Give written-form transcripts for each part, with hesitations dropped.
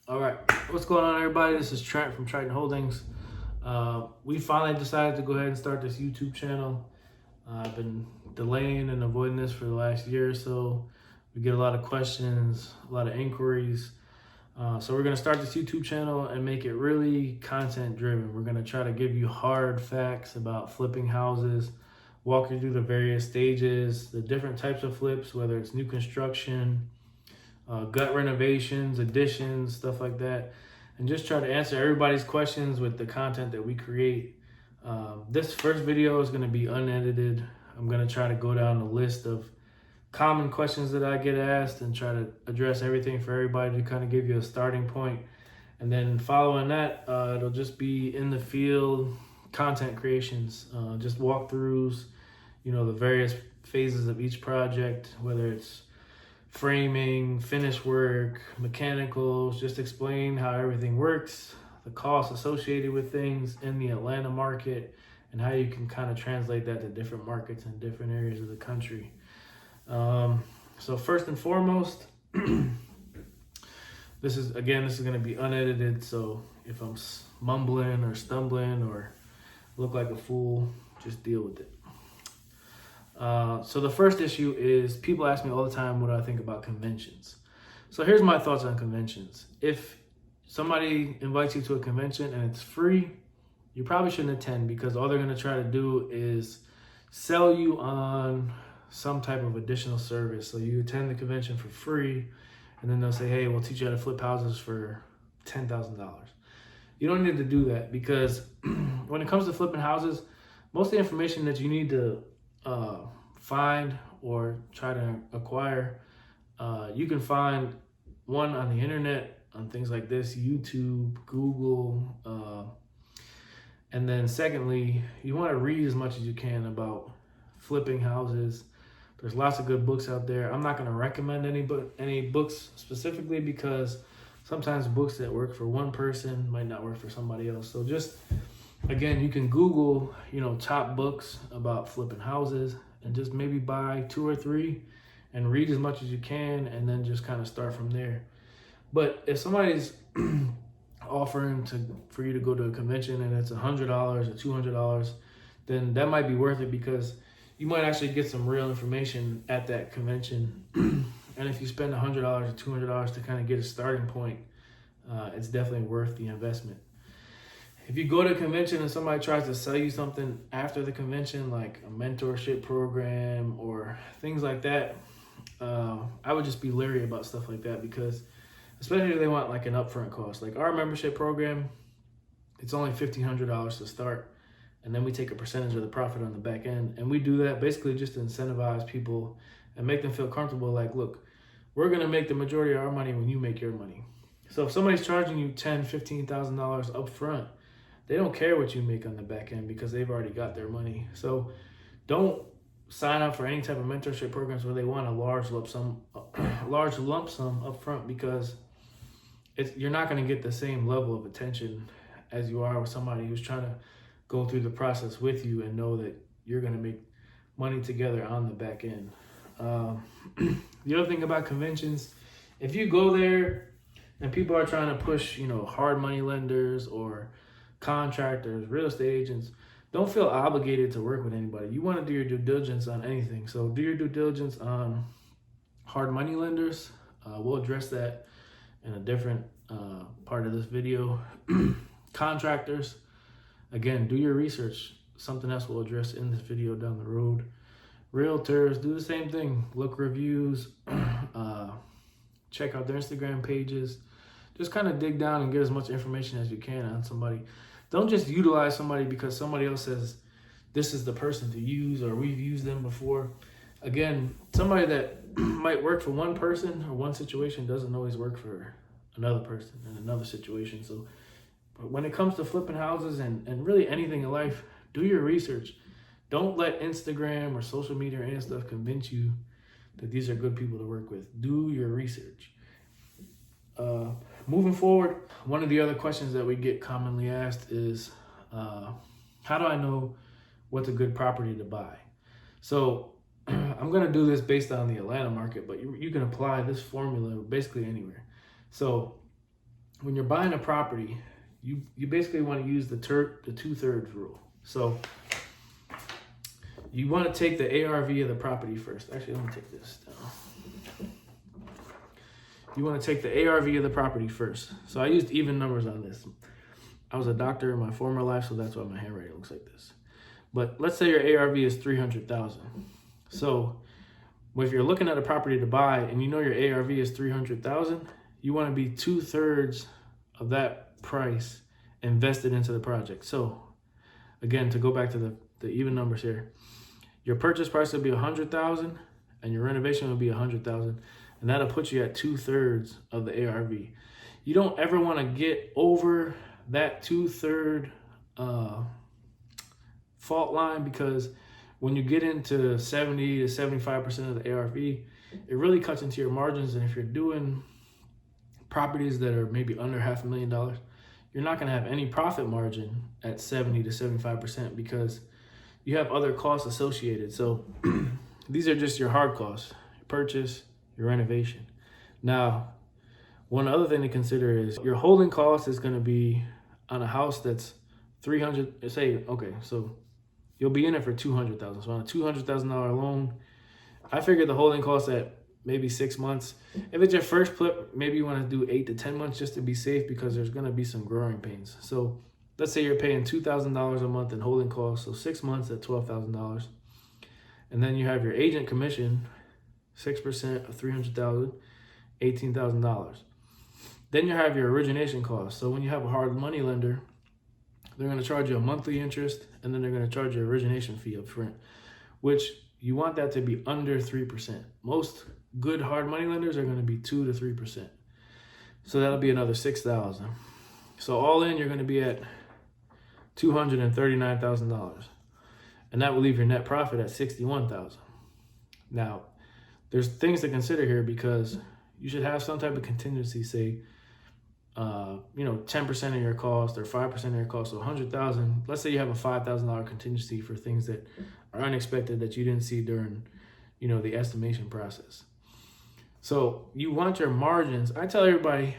All right, what's going on, everybody? This is Trent from Triton Holdings. We finally decided to go ahead and start this YouTube channel. I've been delaying and avoiding this for the last year or so. We get a lot of questions, a lot of inquiries. So we're going to start this YouTube channel and make it really content driven. We're going to try to give you hard facts about flipping houses, walk you through the various stages, the different types of flips, whether it's new construction, gut renovations, additions, stuff like that, and just try to answer everybody's questions with the content that we create. This first video is going to be unedited. I'm going to try to go down the list of common questions that I get asked and try to address everything for everybody to kind of give you a starting point. And then following that, it'll just be in the field content creations, just walkthroughs, the various phases of each project, whether it's framing, finish work, mechanicals, just explain how everything works, the costs associated with things in the Atlanta market, and how you can kind of translate that to different markets in different areas of the country. So first and foremost, this is going to be unedited. So if I'm mumbling or stumbling or look like a fool, just deal with it. So the first issue is people ask me all the time what I think about conventions. So here's my thoughts on conventions. If somebody invites you to a convention and it's free, you probably shouldn't attend, because all they're going to try to do is sell you on some type of additional service. So you attend the convention for free, and then they'll say, hey, we'll teach you how to flip houses for $10,000. You don't need to do that, because when it comes to flipping houses, most of the information that you need to find or try to acquire, you can find one on the internet, on things like this, YouTube, Google, and then secondly, you want to read as much as you can about flipping houses. There's lots of good books out there. I'm not going to recommend any books specifically, because sometimes books that work for one person might not work for somebody else. So just, again, you can Google, top books about flipping houses, and just maybe buy 2 or 3 and read as much as you can, and then just kind of start from there. But if somebody's offering for you to go to a convention and it's $100 or $200, then that might be worth it, because you might actually get some real information at that convention. And if you spend $100 or $200 to kind of get a starting point, it's definitely worth the investment. If you go to a convention and somebody tries to sell you something after the convention, like a mentorship program or things like that, I would just be leery about stuff like that, because especially if they want like an upfront cost. Like our membership program, it's only $1,500 to start, and then we take a percentage of the profit on the back end. And we do that basically just to incentivize people and make them feel comfortable. Like, look, we're going to make the majority of our money when you make your money. So if somebody's charging you $10,000, $15,000 up front, they don't care what you make on the back end, because they've already got their money. So don't sign up for any type of mentorship programs where they want a large lump sum up front, because you're not going to get the same level of attention as you are with somebody who's trying to go through the process with you and know that you're going to make money together on the back end. The other thing about conventions, if you go there and people are trying to push, hard money lenders or contractors, real estate agents, don't feel obligated to work with anybody. You want to do your due diligence on anything. So do your due diligence on hard money lenders. We'll address that in a different part of this video. Contractors, again, do your research. Something else we'll address in this video down the road. Realtors, do the same thing. Look reviews, check out their Instagram pages. Just kind of dig down and get as much information as you can on somebody. Don't just utilize somebody because somebody else says this is the person to use or we've used them before. Again, somebody that might work for one person or one situation doesn't always work for another person in another situation. So when it comes to flipping houses and really anything in life, do your research. Don't let Instagram or social media or any stuff convince you that these are good people to work with. Do your research. Moving forward, one of the other questions that we get commonly asked is, how do I know what's a good property to buy? So I'm going to do this based on the Atlanta market, but you can apply this formula basically anywhere. So when you're buying a property, you basically want to use the 2/3 rule. So you want to take the ARV of the property first. Actually, let me take this down. You want to take the ARV of the property first. So I used even numbers on this. I was a doctor in my former life, so that's why my handwriting looks like this. But let's say your ARV is 300,000. So if you're looking at a property to buy and you know your ARV is 300,000, you want to be 2/3 of that price invested into the project. So again, to go back to the even numbers here, your purchase price will be 100,000 and your renovation will be 100,000, and that'll put you at 2/3 of the ARV. You don't ever want to get over that 2/3 fault line, because when you get into 70 to 75% of the ARV, it really cuts into your margins. And if you're doing properties that are maybe under $500,000, you're not going to have any profit margin at 70 to 75% because you have other costs associated. So these are just your hard costs: your purchase, your renovation. Now, one other thing to consider is your holding cost is going to be on a house that's 300. Say, okay, so you'll be in it for 200,000. So on a $200,000 loan, I figured the holding cost at maybe 6 months. If it's your first flip, maybe you want to do 8 to 10 months just to be safe, because there's going to be some growing pains. So let's say you're paying $2,000 a month in holding costs, so 6 months at $12,000. And then you have your agent commission, 6% of 300,000, $18,000. Then you have your origination costs. So when you have a hard money lender, they're going to charge you a monthly interest, and then they're going to charge you an origination fee up front, which you want that to be under 3%. Most good hard money lenders are going to be 2 to 3%. So that'll be another $6,000. So all in, you're going to be at $239,000. And that will leave your net profit at $61,000. Now, there's things to consider here, because you should have some type of contingency, say, 10% of your cost or 5% of your cost. So 100,000, let's say you have a $5,000 contingency for things that are unexpected that you didn't see during, the estimation process. So you want your margins. I tell everybody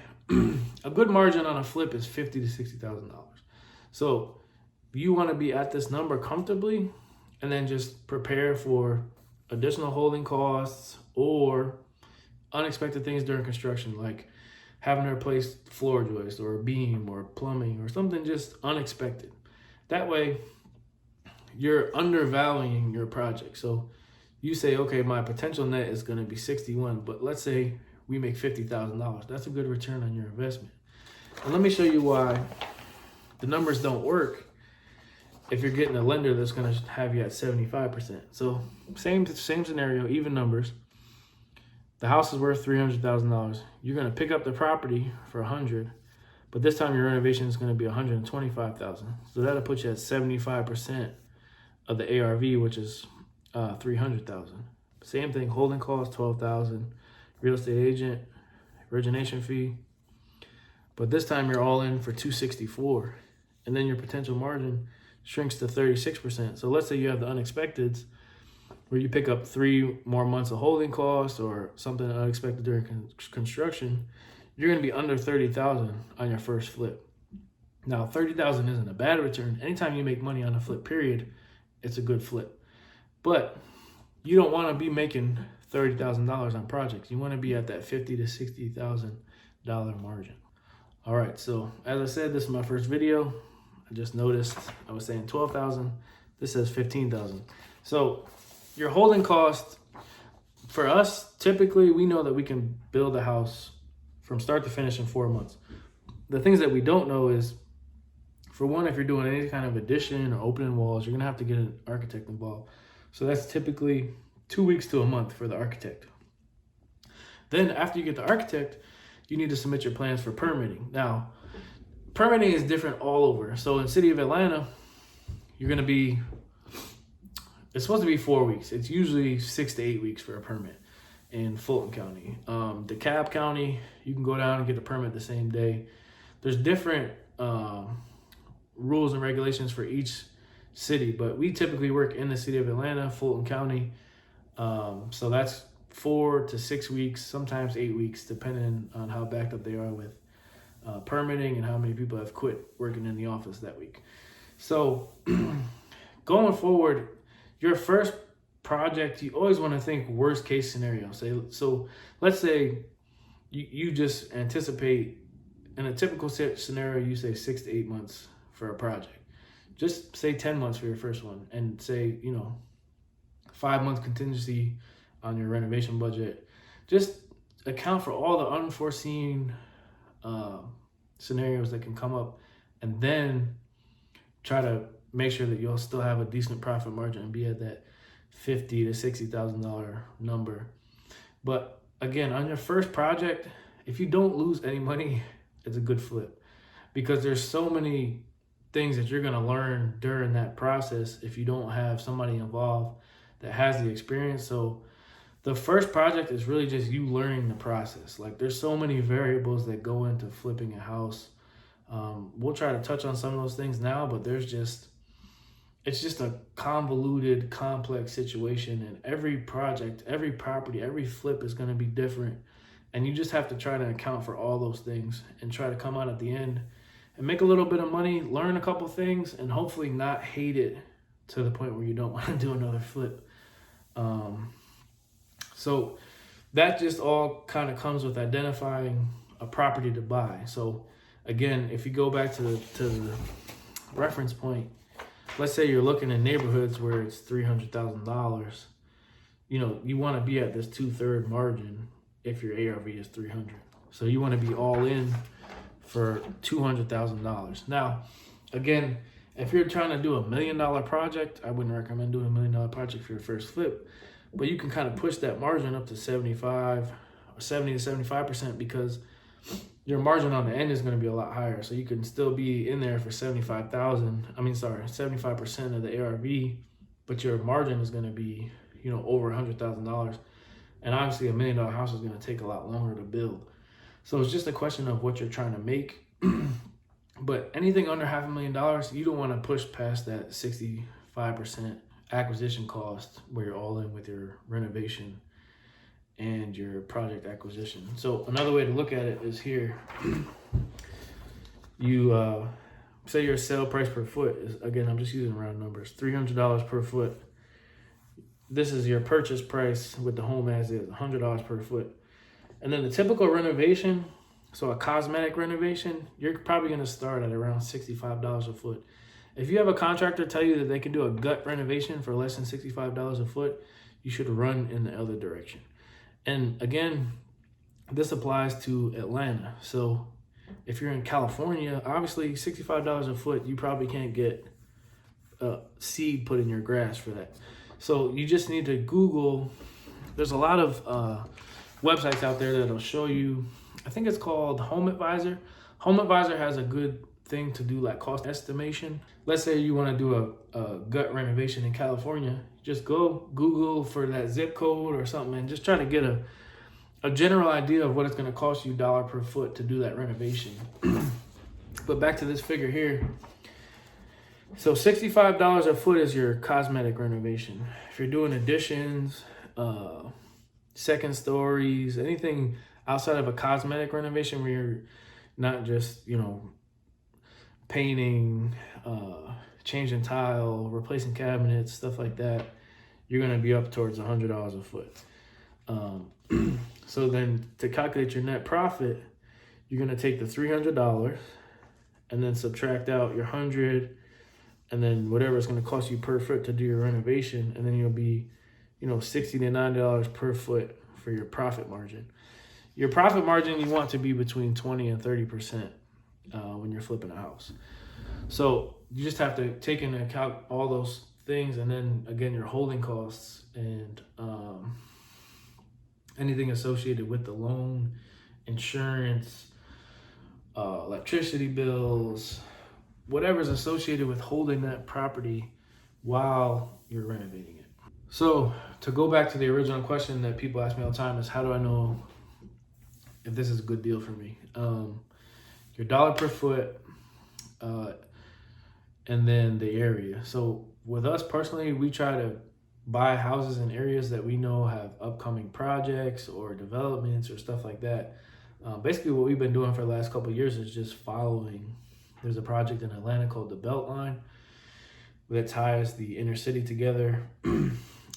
a good margin on a flip is $50,000 to $60,000. So you want to be at this number comfortably, and then just prepare for additional holding costs or unexpected things during construction, like having to replace floor joist or a beam or plumbing or something just unexpected. That way, you're undervaluing your project. So you say, okay, my potential net is going to be 61, but let's say we make $50,000. That's a good return on your investment. And let me show you why the numbers don't work if you're getting a lender that's going to have you at 75%. So same scenario, even numbers. The house is worth $300,000. You're going to pick up the property for $100,000, but this time your renovation is going to be $125,000. So that'll put you at 75% of the ARV, which is $300,000. Same thing, holding cost $12,000, real estate agent, origination fee. But this time you're all in for $264,000, and then your potential margin shrinks to 36%. So let's say you have the unexpecteds, where you pick up 3 more months of holding costs or something unexpected during construction, you're going to be under $30,000 on your first flip. Now, $30,000 isn't a bad return. Anytime you make money on a flip, period, it's a good flip. But you don't want to be making $30,000 on projects. You want to be at that $50,000 to $60,000 margin. All right, so as I said, this is my first video. I just noticed I was saying 12,000. This says 15,000. So your holding cost, for us, typically we know that we can build a house from start to finish in 4 months. The things that we don't know is, for one, if you're doing any kind of addition or opening walls, you're gonna have to get an architect involved. So that's typically 2 weeks to a month for the architect. Then after you get the architect, you need to submit your plans for permitting. Now, permitting is different all over. So in the city of Atlanta, it's supposed to be 4 weeks. It's usually 6 to 8 weeks for a permit in Fulton County. DeKalb County, you can go down and get the permit the same day. There's different rules and regulations for each city, but we typically work in the city of Atlanta, Fulton County. So that's 4 to 6 weeks, sometimes 8 weeks, depending on how backed up they are with permitting and how many people have quit working in the office that week. So going forward, your first project, you always want to think worst case scenario. So let's say you just anticipate, in a typical scenario, you say 6 to 8 months for a project. Just say 10 months for your first one, and say, 5 months contingency on your renovation budget. Just account for all the unforeseen scenarios that can come up, and then try to make sure that you'll still have a decent profit margin and be at that $50,000 to $60,000 number. But again, on your first project, if you don't lose any money, it's a good flip, because there's so many things that you're going to learn during that process if you don't have somebody involved that has the experience. So the first project is really just you learning the process. Like, there's so many variables that go into flipping a house. We'll try to touch on some of those things now, but it's just a convoluted, complex situation, and every project, every property, every flip is going to be different. And you just have to try to account for all those things and try to come out at the end and make a little bit of money, learn a couple things, and hopefully not hate it to the point where you don't want to do another flip. So that just all kind of comes with identifying a property to buy. So again, if you go back to the reference point, let's say you're looking in neighborhoods where it's $300,000, you want to be at this 2/3 margin if your ARV is 300. So you want to be all in for $200,000. Now, again, if you're trying to do $1 million project, I wouldn't recommend doing $1 million project for your first flip, but you can kind of push that margin up to 70 to 75%, because your margin on the end is going to be a lot higher. So you can still be in there for 75% of the ARV, but your margin is going to be, over $100,000. And obviously $1 million house is going to take a lot longer to build. So it's just a question of what you're trying to make. But anything under $500,000, you don't want to push past that 65% acquisition cost, where you're all in with your renovation and your project acquisition. So another way to look at it is here. You say your sale price per foot is, again, I'm just using round numbers, $300 per foot. This is your purchase price with the home as is, $100 per foot. And then the typical renovation, so a cosmetic renovation, you're probably going to start at around $65 a foot. If you have a contractor tell you that they can do a gut renovation for less than $65 a foot, you should run in the other direction. And again, this applies to Atlanta. So if you're in California, obviously $65 a foot, you probably can't get seed put in your grass for that. So you just need to Google. There's a lot of websites out there that'll show you. I think it's called Home Advisor. Home Advisor has a good thing to do like cost estimation. Let's say you want to do a gut renovation in California. Just go Google for that zip code or something and just try to get a general idea of what it's going to cost you dollar per foot to do that renovation. But back to this figure here. So $65 a foot is your cosmetic renovation. If you're doing additions, second stories, anything outside of a cosmetic renovation where you're not just, painting, changing tile, replacing cabinets, stuff like that, you're going to be up towards $100 a foot. So then to calculate your net profit, you're going to take the $300 and then subtract out your 100 and then whatever it's going to cost you per foot to do your renovation, and then you'll be, $60 to $90 per foot for your profit margin. Your profit margin, you want to be between 20 and 30% when you're flipping a house. So you just have to take into account all those things, and then again, your holding costs and anything associated with the loan, insurance, electricity bills, whatever's associated with holding that property while you're renovating it. So to go back to the original question that people ask me all the time is, how do I know if this is a good deal for me? Your dollar per foot, and then the area. So with us personally, we try to buy houses in areas that we know have upcoming projects or developments or stuff like that. Basically, what we've been doing for the last couple of years is just following. There's a project in Atlanta called the Beltline that ties the inner city together.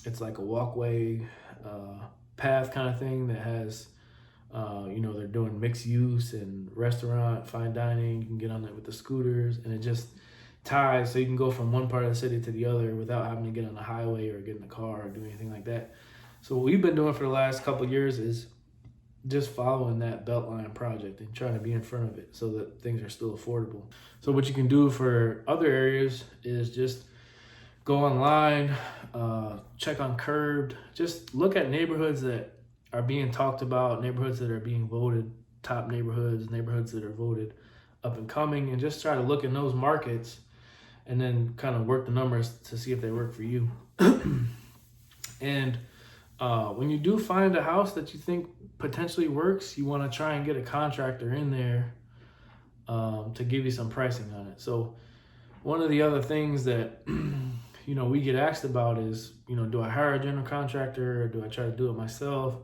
It's like a walkway path kind of thing that has, they're doing mixed use and restaurant, fine dining. You can get on it with the scooters, and it just ties so you can go from one part of the city to the other without having to get on the highway or get in the car or do anything like that. So what we've been doing for the last couple of years is just following that Beltline project and trying to be in front of it so that things are still affordable. So what you can do for other areas is just go online, check on Curbed, just look at neighborhoods that are being talked about, neighborhoods that are being voted top neighborhoods, neighborhoods that are voted up and coming, and just try to look in those markets and then kind of work the numbers to see if they work for you. And when you do find a house that you think potentially works, you want to try and get a contractor in there to give you some pricing on it. So one of the other things that we get asked about is, do I hire a general contractor or do I try to do it myself?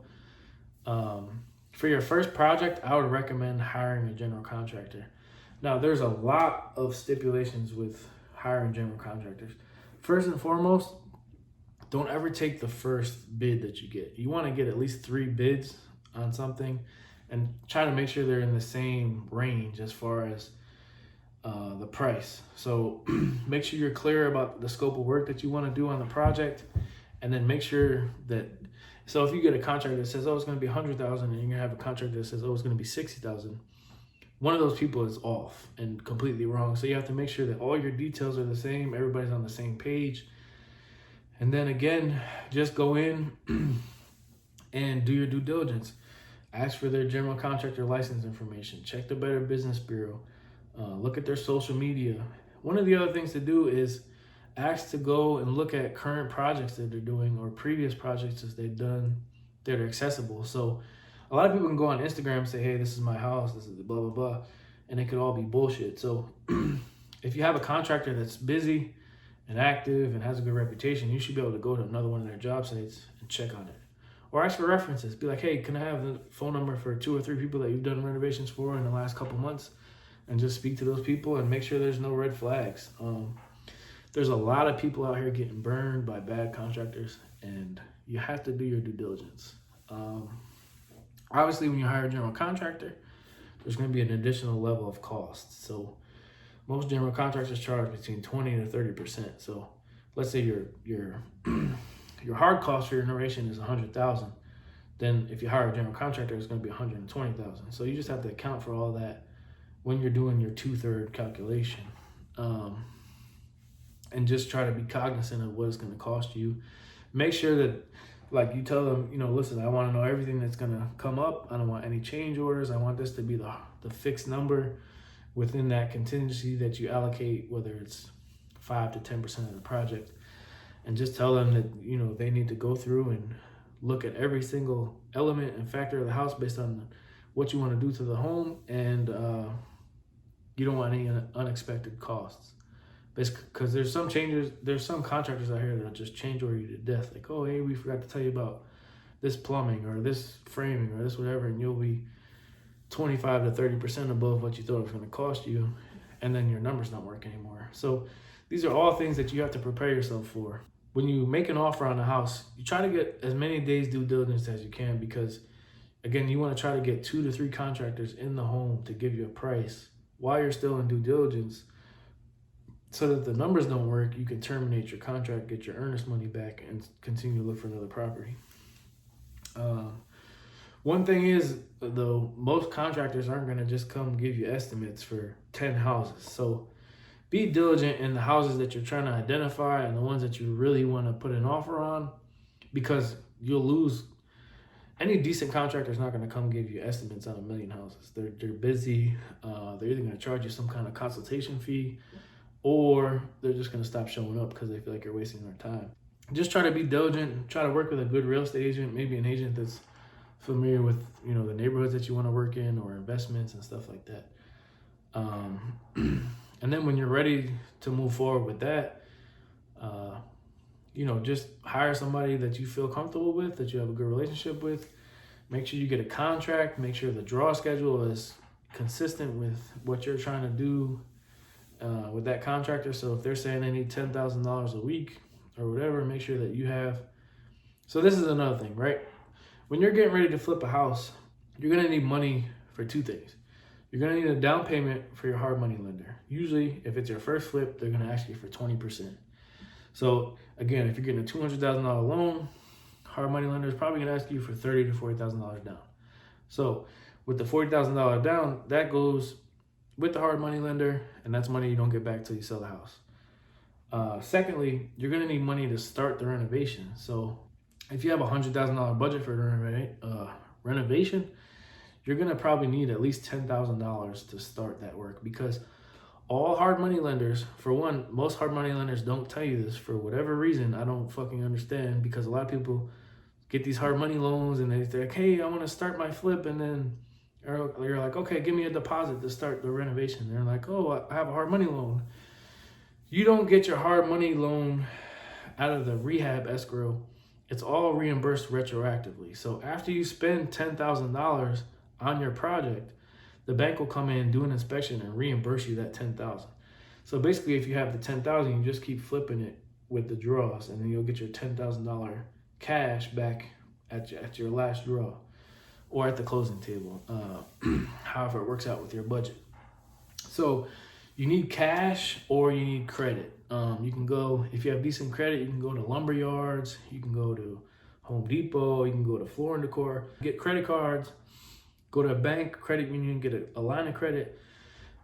For your first project, I would recommend hiring a general contractor. Now, there's a lot of stipulations with hiring general contractors. First and foremost, don't ever take the first bid that you get. You want to get at least 3 bids on something and try to make sure they're in the same range as far as the price. So make sure you're clear about the scope of work that you want to do on the project, and then make sure that, so if you get a contract that says, oh, it's going to be $100,000, and you're going to have a contract that says, oh, it's going to be $60,000, one of those people is off and completely wrong. So you have to make sure that all your details are the same, everybody's on the same page. And then again, just go in and do your due diligence. Ask for their general contractor license information. Check the Better Business Bureau. Look at their social media. One of the other things to do is ask to go and look at current projects that they're doing or previous projects that they've done that are accessible. So a lot of people can go on Instagram and say, hey, this is my house, this is blah, blah, blah, and it could all be bullshit. So if you have a contractor that's busy and active and has a good reputation, you should be able to go to another one of their job sites and check on it. Or ask for references. Be like, hey, can I have the phone number for 2 or 3 people that you've done renovations for in the last couple months? And just speak to those people and make sure there's no red flags. There's a lot of people out here getting burned by bad contractors, and you have to do your due diligence. Obviously, when you hire a general contractor, there's going to be an additional level of cost. So most general contractors charge between 20 to 30%. So let's say your hard cost for your renovation is $100,000. Then if you hire a general contractor, it's going to be $120,000. So you just have to account for all that when you're doing your 2/3 calculation, and just try to be cognizant of what it's going to cost you. Make sure that, like, you tell them, listen, I want to know everything that's going to come up. I don't want any change orders. I want this to be the fixed number within that contingency that you allocate, whether it's 5 to 10% of the project. And just tell them that, they need to go through and look at every single element and factor of the house based on what you want to do to the home, and you don't want any unexpected costs. Because there's some contractors out here that'll just change order you to death. Like, oh, hey, we forgot to tell you about this plumbing or this framing or this whatever, and you'll be 25 to 30% above what you thought it was going to cost you, and then your numbers don't work anymore. So these are all things that you have to prepare yourself for. When you make an offer on a house, you try to get as many days due diligence as you can, because again, you want to try to get 2 to 3 contractors in the home to give you a price while you're still in due diligence, so that the numbers don't work, you can terminate your contract, get your earnest money back, and continue to look for another property. One thing is, though, most contractors aren't going to just come give you estimates for 10 houses. So be diligent in the houses that you're trying to identify and the ones that you really want to put an offer on, because you'll lose. Any decent contractor is not going to come give you estimates on 1 million houses. They're busy. They're either going to charge you some kind of consultation fee, or they're just going to stop showing up because they feel like you're wasting their time. Just try to be diligent. Try to work with a good real estate agent, maybe an agent that's familiar with the neighborhoods that you want to work in or investments and stuff like that. And then when you're ready to move forward with that, just hire somebody that you feel comfortable with, that you have a good relationship with, Make sure you get a contract. Make sure the draw schedule is consistent with what you're trying to do with that contractor. So if they're saying they need $10,000 a week or whatever, make sure that you have. So this is another thing, right? When you're getting ready to flip a house, you're gonna need money for two things. You're gonna need a down payment for your hard money lender. Usually, if it's your first flip, they're gonna ask you for 20%. So again, if you're getting a $200,000 loan, hard money lender is probably gonna ask you for $30,000 to $40,000 down. So with the $40,000 down, that goes with the hard money lender, and that's money you don't get back till you sell the house. Secondly, you're gonna need money to start the renovation. So if you have a $100,000 budget for renovation, you're gonna probably need at least $10,000 to start that work, because all hard money lenders, for one, most hard money lenders don't tell you this for whatever reason. I don't fucking understand, because a lot of people get these hard money loans and they're like, hey, I want to start my flip, and then you're like, okay, give me a deposit to start the renovation. They're like, oh, I have a hard money loan. You don't get your hard money loan out of the rehab escrow. It's all reimbursed retroactively. So after you spend $10,000 on your project, the bank will come in, do an inspection, and reimburse you that $10,000. So basically, if you have the $10,000, you just keep flipping it with the draws, and then you'll get your $10,000 cash back at your last draw or at the closing table, however it works out with your budget. So you need cash or you need credit. You can go, if you have decent credit, you can go to lumber yards, you can go to Home Depot, you can go to Floor and Decor, get credit cards, go to a bank, credit union, get a line of credit.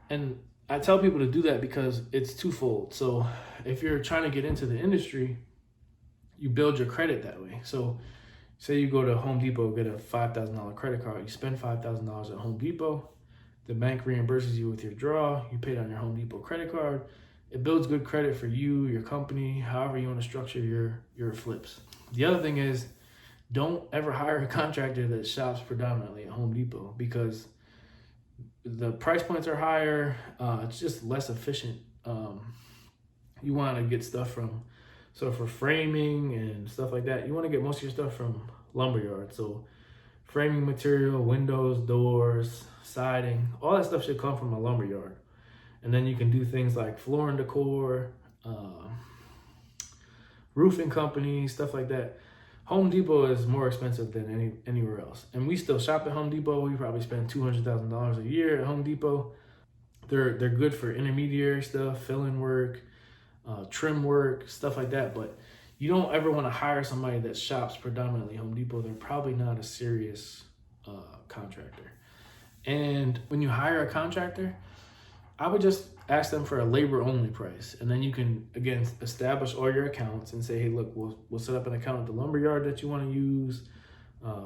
And I tell people to do that because it's twofold. So if you're trying to get into the industry, you build your credit that way. So say you go to Home Depot, get a $5,000 credit card, you spend $5,000 at Home Depot, the bank reimburses you with your draw, you pay it on your Home Depot credit card. It builds good credit for you, your company, however you want to structure your flips. The other thing is, don't ever hire a contractor that shops predominantly at Home Depot, because the price points are higher. It's just less efficient. You want to get stuff from, so for framing and stuff like that, you want to get most of your stuff from lumberyard. So framing material, windows, doors, siding, all that stuff should come from a lumberyard. And then you can do things like Floor and Decor, roofing companies, stuff like that. Home Depot is more expensive than anywhere else. And we still shop at Home Depot. We probably spend $200,000 a year at Home Depot. They're good for intermediary stuff, fill-in work, trim work, stuff like that. But you don't ever want to hire somebody that shops predominantly Home Depot. They're probably not a serious contractor. And when you hire a contractor, I would just ask them for a labor-only price. And then you can, again, establish all your accounts and say, hey, look, we'll set up an account at the lumberyard that you want to use,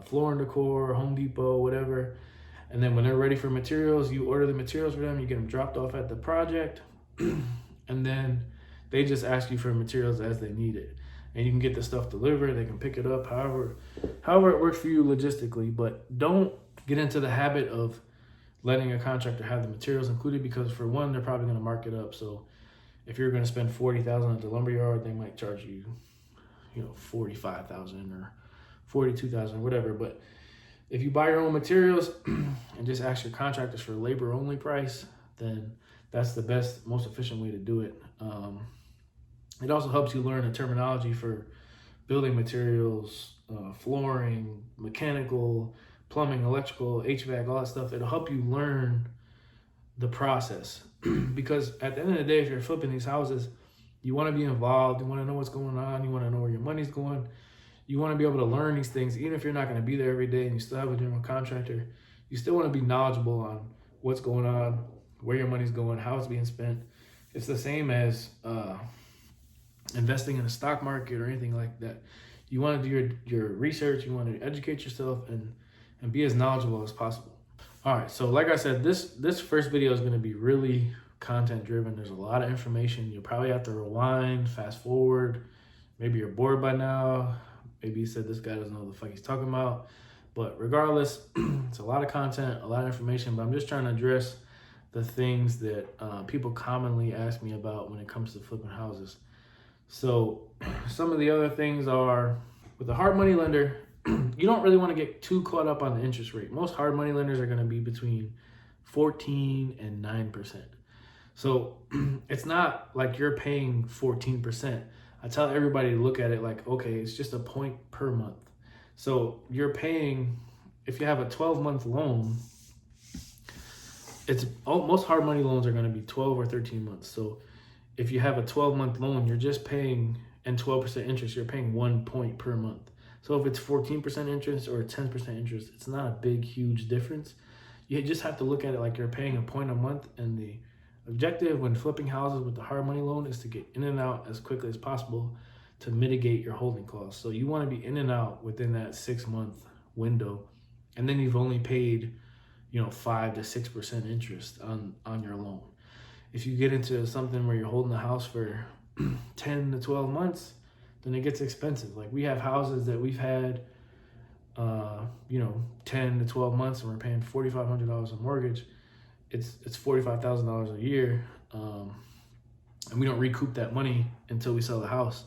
Floor and Decor, Home Depot, whatever. And then when they're ready for materials, you order the materials for them, you get them dropped off at the project, and then they just ask you for materials as they need it. And you can get the stuff delivered, they can pick it up, however it works for you logistically. But don't get into the habit of letting a contractor have the materials included, because for one, they're probably going to mark it up. So if you're going to spend $40,000 at the lumberyard, they might charge you, $45,000 or $42,000 or whatever. But if you buy your own materials and just ask your contractors for a labor only price, then that's the best, most efficient way to do it. It also helps you learn the terminology for building materials, flooring, mechanical, plumbing, electrical, HVAC, all that stuff. It'll help you learn the process. Because at the end of the day, if you're flipping these houses, you want to be involved. You want to know what's going on. You want to know where your money's going. You want to be able to learn these things. Even if you're not going to be there every day and you still have a general contractor, you still want to be knowledgeable on what's going on, where your money's going, how it's being spent. It's the same as investing in the stock market or anything like that. You want to do your research. You want to educate yourself and be as knowledgeable as possible. All right, so like I said, this first video is going to be really content driven. There's a lot of information. You'll probably have to rewind, fast forward. Maybe you're bored by now. Maybe you said this guy doesn't know what the fuck he's talking about. But regardless, it's a lot of content, a lot of information, but I'm just trying to address the things that people commonly ask me about when it comes to flipping houses. So some of the other things are, with a hard money lender, you don't really want to get too caught up on the interest rate. Most hard money lenders are going to be between 14 and 9%. So it's not like you're paying 14%. I tell everybody to look at it like, okay, it's just a point per month. So you're paying, if you have a 12-month loan, most hard money loans are going to be 12 or 13 months. So if you have a 12-month loan, you're just paying, and 12% interest, you're paying 1 point per month. So if it's 14% interest or 10% interest, it's not a big, huge difference. You just have to look at it like you're paying a point a month, and the objective when flipping houses with the hard money loan is to get in and out as quickly as possible to mitigate your holding costs. So you want to be in and out within that 6-month window, and then you've only paid 5 to 6% interest on your loan. If you get into something where you're holding the house for 10 to 12 months, then it gets expensive. Like we have houses that we've had 10 to 12 months, and we're paying $4,500 in mortgage. It's $45,000 a year, and we don't recoup that money until we sell the house.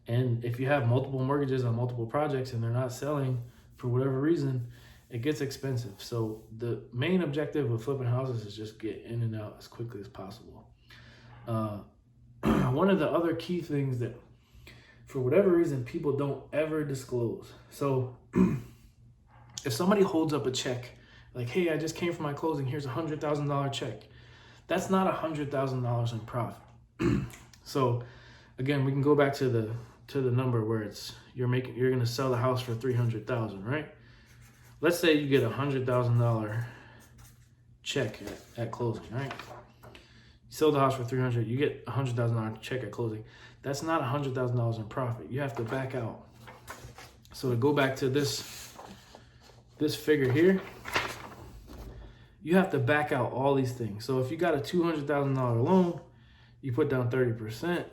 And if you have multiple mortgages on multiple projects and they're not selling for whatever reason, it gets expensive. So the main objective of flipping houses is just get in and out as quickly as possible. One of the other key things that, for whatever reason, people don't ever disclose. So if somebody holds up a check, like, hey, I just came from my closing, here's $100,000 check. That's not $100,000 in profit. So again, we can go back to the number where it's you're going to sell the house for $300,000, right? Let's say you get $100,000 check at closing, right? You sell the house for $300,000, you get $100,000 check at closing. That's not $100,000 in profit. You have to back out. So to go back to this figure here, you have to back out all these things. So if you got a $200,000 loan, you put down 30%,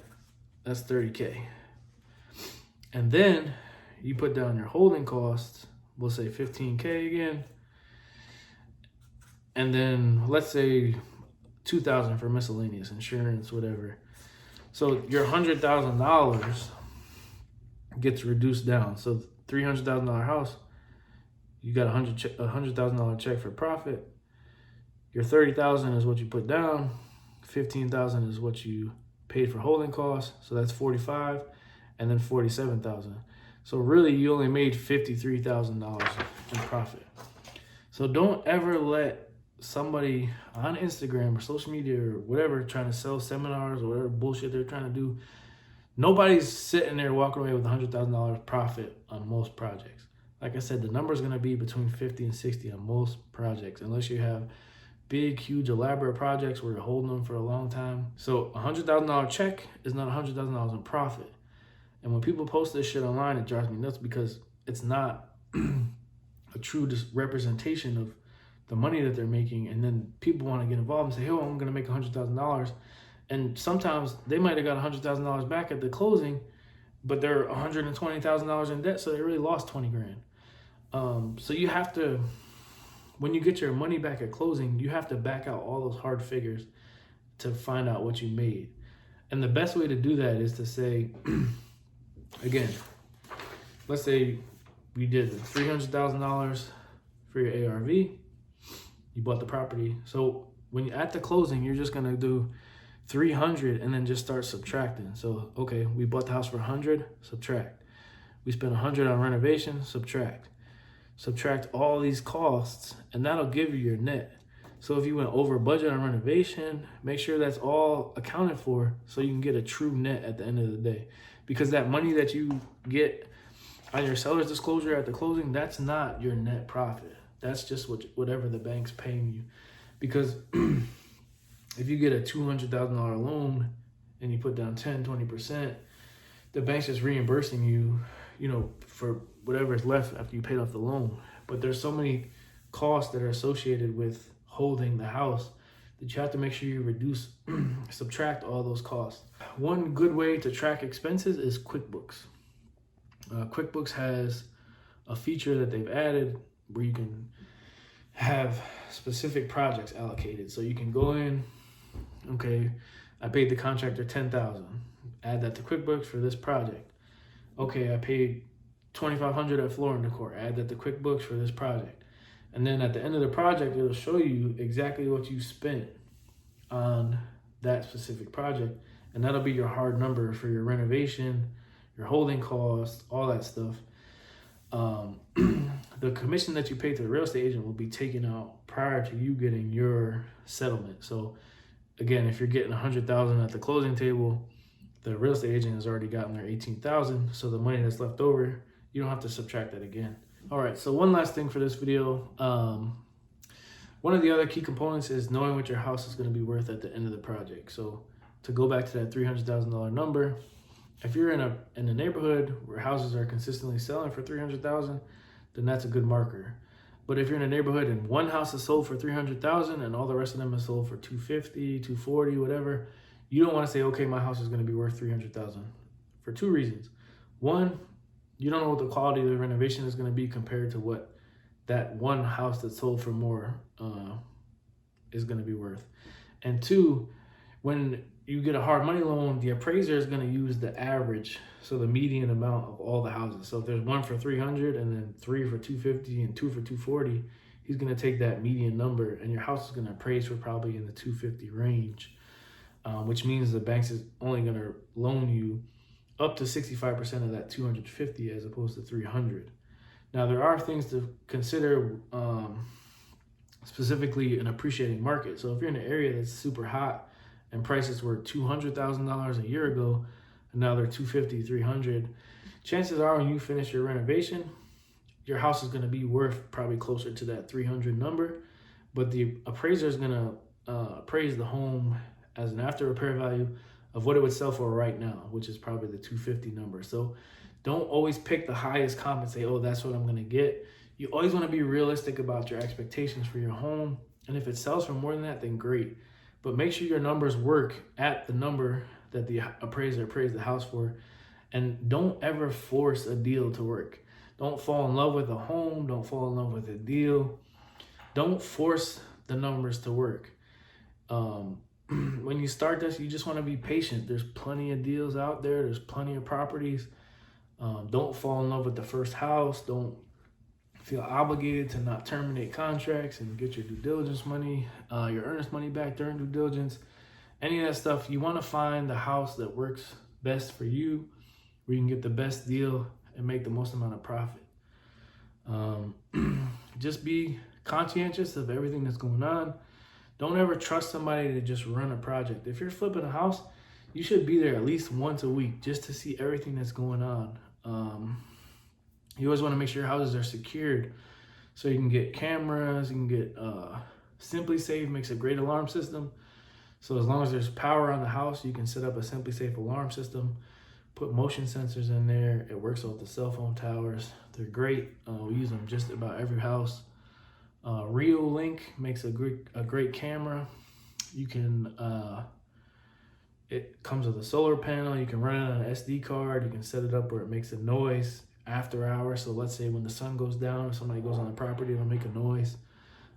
that's $30K. And then you put down your holding costs, we'll say $15K again. And then let's say $2,000 for miscellaneous, insurance, whatever. So your $100,000 gets reduced down. So $300,000 house, you got a $100,000 check for profit. Your $30,000 is what you put down. $15,000 is what you paid for holding costs. So that's $45,000, and then $47,000. So really, you only made $53,000 in profit. So don't ever let somebody on Instagram or social media or whatever trying to sell seminars or whatever bullshit they're trying to do. Nobody's sitting there walking away with $100,000 profit on most projects. Like I said, the number is going to be between 50 and 60 on most projects, unless you have big, huge, elaborate projects where you're holding them for a long time. So a $100,000 check is not $100,000 in profit. And when people post this shit online, it drives me nuts because it's not a true representation of the money that they're making. And then people want to get involved and say, oh, I'm going to make $100,000. And sometimes they might have got $100,000 back at the closing, but they're $120,000 in debt, so they really lost 20 grand. So you have to, when you get your money back at closing, you have to back out all those hard figures to find out what you made. And the best way to do that is to say, again, let's say we did $300,000 for your ARV, you bought the property. So when you're at the closing, you're just gonna do 300 and then just start subtracting. So, okay, we bought the house for 100, subtract. We spent 100 on renovation, subtract. Subtract all these costs, and that'll give you your net. So if you went over budget on renovation, make sure that's all accounted for so you can get a true net at the end of the day. Because that money that you get on your seller's disclosure at the closing, that's not your net profit. That's just whatever the bank's paying you. Because if you get a $200,000 loan and you put down 10, 20%, the bank's just reimbursing you, for whatever is left after you paid off the loan. But there's so many costs that are associated with holding the house that you have to make sure you subtract all those costs. One good way to track expenses is QuickBooks. QuickBooks has a feature that they've added where you can have specific projects allocated. So you can go in, okay, I paid the contractor $10,000. Add that to QuickBooks for this project. Okay, I paid $2,500 at floor and decor. Add that to QuickBooks for this project. And then at the end of the project, it'll show you exactly what you spent on that specific project. And that'll be your hard number for your renovation, your holding costs, all that stuff. The commission that you pay to the real estate agent will be taken out prior to you getting your settlement. So again, if you're getting $100,000 at the closing table, the real estate agent has already gotten their $18,000. So the money that's left over, you don't have to subtract that again. All right, so one last thing for this video. One of the other key components is knowing what your house is going to be worth at the end of the project. So to go back to that $300,000 number, if you're in a neighborhood where houses are consistently selling for $300,000, then that's a good marker. But if you're in a neighborhood and one house is sold for $300,000 and all the rest of them are sold for $250,000, $240,000, whatever, you don't want to say, okay, my house is going to be worth $300,000 for two reasons. One, you don't know what the quality of the renovation is going to be compared to what that one house that sold for more is going to be worth. And two, when you get a hard money loan, the appraiser is going to use the average, so the median amount of all the houses. So if there's one for $300,000 and then three for $250,000 and two for $240,000, he's going to take that median number, and your house is going to appraise for probably in the $250,000 range, which means the banks is only going to loan you up to 65% of that $250,000 as opposed to $300,000. Now there are things to consider, specifically an appreciating market. So if you're in an area that's super hot and prices were $200,000 a year ago, and now they're $250,000, $300,000, chances are when you finish your renovation, your house is going to be worth probably closer to that $300,000 number, but the appraiser is going to appraise the home as an after repair value of what it would sell for right now, which is probably the $250,000 number. So don't always pick the highest comp and say, oh, that's what I'm going to get. You always want to be realistic about your expectations for your home. And if it sells for more than that, then great. But make sure your numbers work at the number that the appraiser appraised the house for. And don't ever force a deal to work. Don't fall in love with a home. Don't fall in love with a deal. Don't force the numbers to work. When you start this, you just want to be patient. There's plenty of deals out there. There's plenty of properties. Don't fall in love with the first house. Don't feel obligated to not terminate contracts and get your due diligence money, your earnest money back during due diligence. Any of that stuff, you want to find the house that works best for you, where you can get the best deal and make the most amount of profit. Just be conscientious of everything that's going on. Don't ever trust somebody to just run a project. If you're flipping a house, you should be there at least once a week just to see everything that's going on. You always want to make sure your houses are secured, so you can get cameras, you can get Simply Safe makes a great alarm system. So as long as there's power on the house, you can set up a Simply Safe alarm system, put motion sensors in there. It works off the cell phone towers. They're great. We use them just about every house. Rio Link makes a great camera. You can it comes with a solar panel. You can run it on an SD card. You can set it up where it makes a noise after hours. So let's say when the sun goes down or somebody goes on the property, it'll make a noise.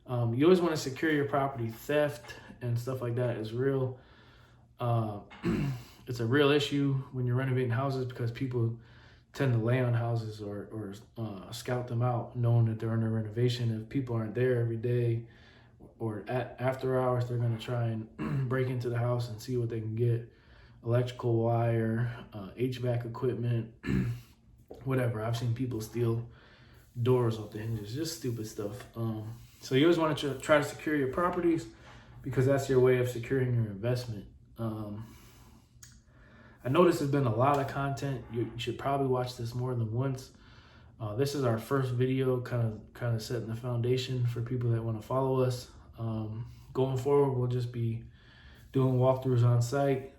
You always want to secure your property. Theft and stuff like that is real. It's a real issue when you're renovating houses because people tend to lay on houses or scout them out knowing that they're under renovation. If people aren't there every day or after hours, they're going to try and break into the house and see what they can get. Electrical wire, HVAC equipment, whatever. I've seen people steal doors off the hinges, just stupid stuff. So you always want to try to secure your properties because that's your way of securing your investment. I noticed there's been a lot of content. You should probably watch this more than once. This is our first video, kind of setting the foundation for people that want to follow us. Going forward, we'll just be doing walkthroughs on site,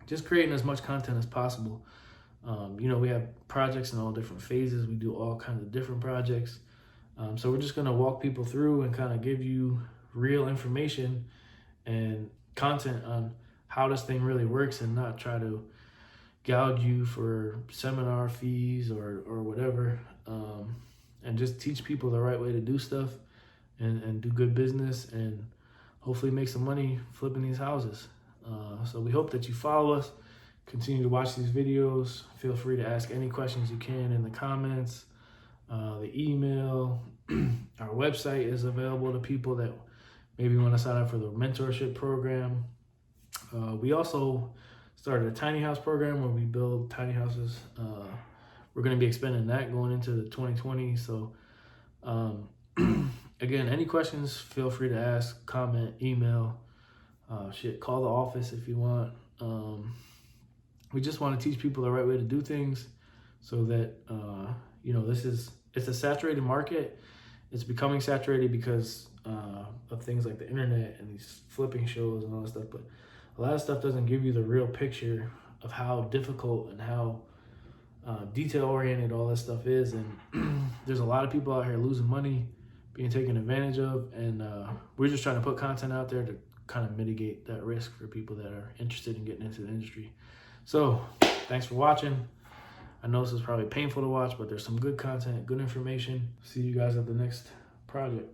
just creating as much content as possible. We have projects in all different phases. We do all kinds of different projects. So we're just going to walk people through and kind of give you real information and content on how this thing really works and not try to gouge you for seminar fees or whatever, and just teach people the right way to do stuff and do good business and hopefully make some money flipping these houses. So we hope that you follow us, continue to watch these videos. Feel free to ask any questions you can in the comments. The email, our website is available to people that maybe want to sign up for the mentorship program. We also started a tiny house program where we build tiny houses. We're going to be expanding that going into the 2020. So again, any questions, feel free to ask, comment, email, call the office if you want. We just want to teach people the right way to do things so that, it's a saturated market. It's becoming saturated because of things like the internet and these flipping shows and all that stuff. But a lot of stuff doesn't give you the real picture of how difficult and how detail-oriented all this stuff is. And there's a lot of people out here losing money, being taken advantage of. And we're just trying to put content out there to kind of mitigate that risk for people that are interested in getting into the industry. So thanks for watching. I know this is probably painful to watch, but there's some good content, good information. See you guys at the next project.